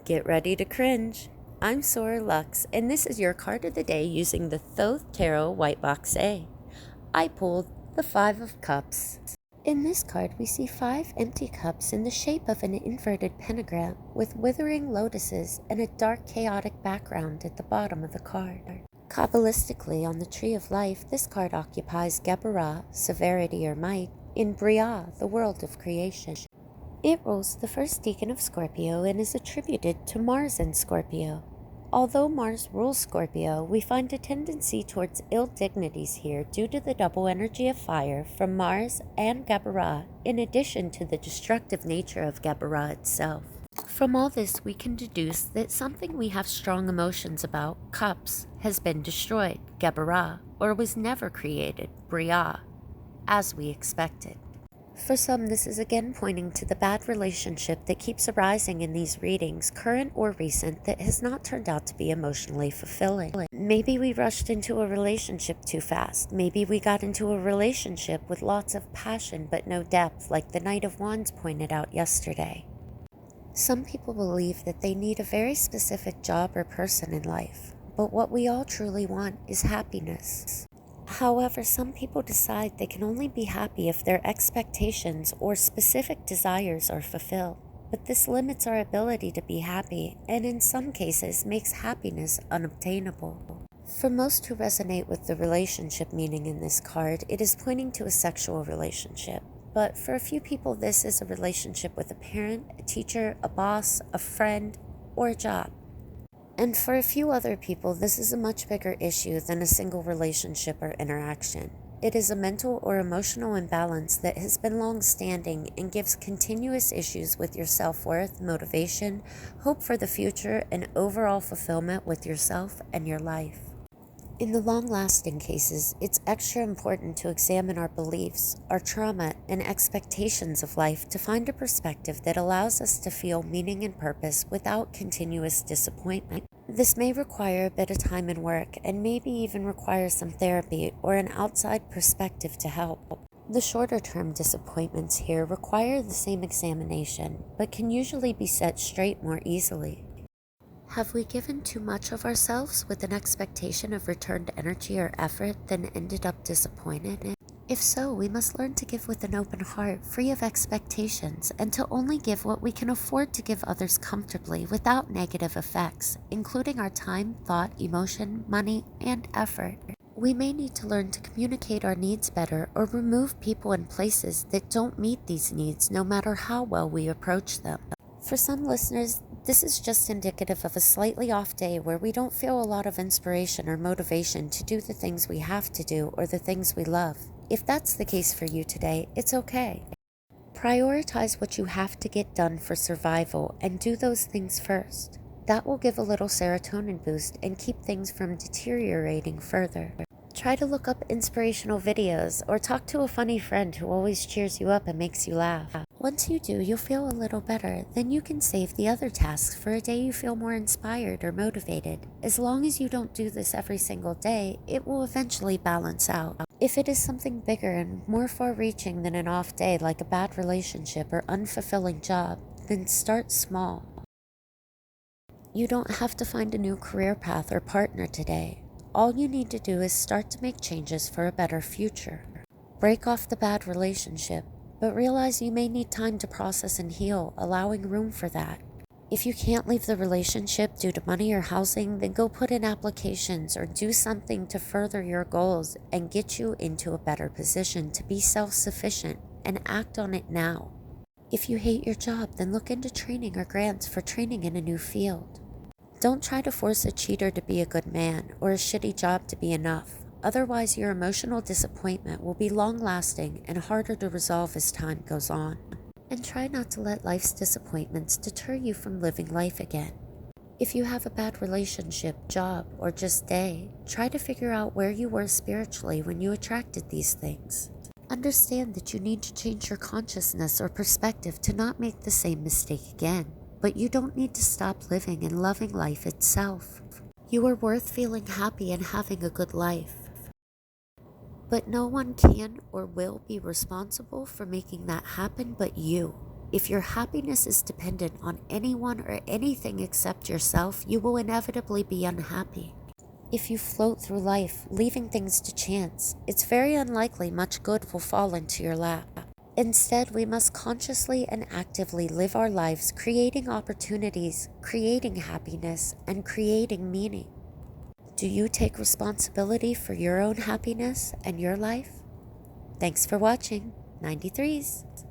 Get ready to cringe. I'm Sora Lux, and this is your card of the day using the Thoth Tarot White Box A. I pulled the Five of Cups. In this card, we see 5 empty cups in the shape of an inverted pentagram with withering lotuses and a dark, chaotic background at the bottom of the card. Kabbalistically, on the Tree of Life, this card occupies Geburah, severity or might, in Briah, the world of creation. It rules the first decan of Scorpio and is attributed to Mars in Scorpio. Although Mars rules Scorpio, we find a tendency towards ill dignities here due to the double energy of fire from Mars and Geburah, in addition to the destructive nature of Geburah itself. From all this, we can deduce that something we have strong emotions about, cups, has been destroyed, Geburah, or was never created, Briah, as we expected. For some, this is again pointing to the bad relationship that keeps arising in these readings, current or recent, that has not turned out to be emotionally fulfilling. Maybe we rushed into a relationship too fast. Maybe we got into a relationship with lots of passion but no depth, like the Knight of Wands pointed out yesterday. Some people believe that they need a very specific job or person in life, but what we all truly want is happiness. However, some people decide they can only be happy if their expectations or specific desires are fulfilled. But this limits our ability to be happy, and in some cases makes happiness unobtainable. For most who resonate with the relationship meaning in this card, it is pointing to a sexual relationship. But for a few people, this is a relationship with a parent, a teacher, a boss, a friend, or a job. And for a few other people, this is a much bigger issue than a single relationship or interaction. It is a mental or emotional imbalance that has been long-standing and gives continuous issues with your self-worth, motivation, hope for the future, and overall fulfillment with yourself and your life. In the long-lasting cases, it's extra important to examine our beliefs, our trauma, and expectations of life to find a perspective that allows us to feel meaning and purpose without continuous disappointment. This may require a bit of time and work, and maybe even require some therapy or an outside perspective to help. The shorter-term disappointments here require the same examination, but can usually be set straight more easily. Have we given too much of ourselves with an expectation of returned energy or effort, then ended up disappointed? If so, we must learn to give with an open heart, free of expectations, and to only give what we can afford to give others comfortably without negative effects, including our time, thought, emotion, money, and effort. We may need to learn to communicate our needs better or remove people and places that don't meet these needs, no matter how well we approach them. For some listeners, this is just indicative of a slightly off day where we don't feel a lot of inspiration or motivation to do the things we have to do or the things we love. If that's the case for you today, it's okay. Prioritize what you have to get done for survival and do those things first. That will give a little serotonin boost and keep things from deteriorating further. Try to look up inspirational videos or talk to a funny friend who always cheers you up and makes you laugh. Once you do, you'll feel a little better. Then you can save the other tasks for a day you feel more inspired or motivated. As long as you don't do this every single day, it will eventually balance out. If it is something bigger and more far-reaching than an off day, like a bad relationship or unfulfilling job, then start small. You don't have to find a new career path or partner today. All you need to do is start to make changes for a better future. Break off the bad relationship, but realize you may need time to process and heal, allowing room for that. If you can't leave the relationship due to money or housing, then go put in applications or do something to further your goals and get you into a better position to be self-sufficient, and act on it now. If you hate your job, then look into training or grants for training in a new field. Don't try to force a cheater to be a good man or a shitty job to be enough. Otherwise, your emotional disappointment will be long-lasting and harder to resolve as time goes on. And try not to let life's disappointments deter you from living life again. If you have a bad relationship, job, or just day, try to figure out where you were spiritually when you attracted these things. Understand that you need to change your consciousness or perspective to not make the same mistake again. But you don't need to stop living and loving life itself. You are worth feeling happy and having a good life. But no one can or will be responsible for making that happen but you. If your happiness is dependent on anyone or anything except yourself, you will inevitably be unhappy. If you float through life, leaving things to chance, it's very unlikely much good will fall into your lap. Instead, we must consciously and actively live our lives, creating opportunities, creating happiness, and creating meaning. Do you take responsibility for your own happiness and your life? Thanks for watching 93s.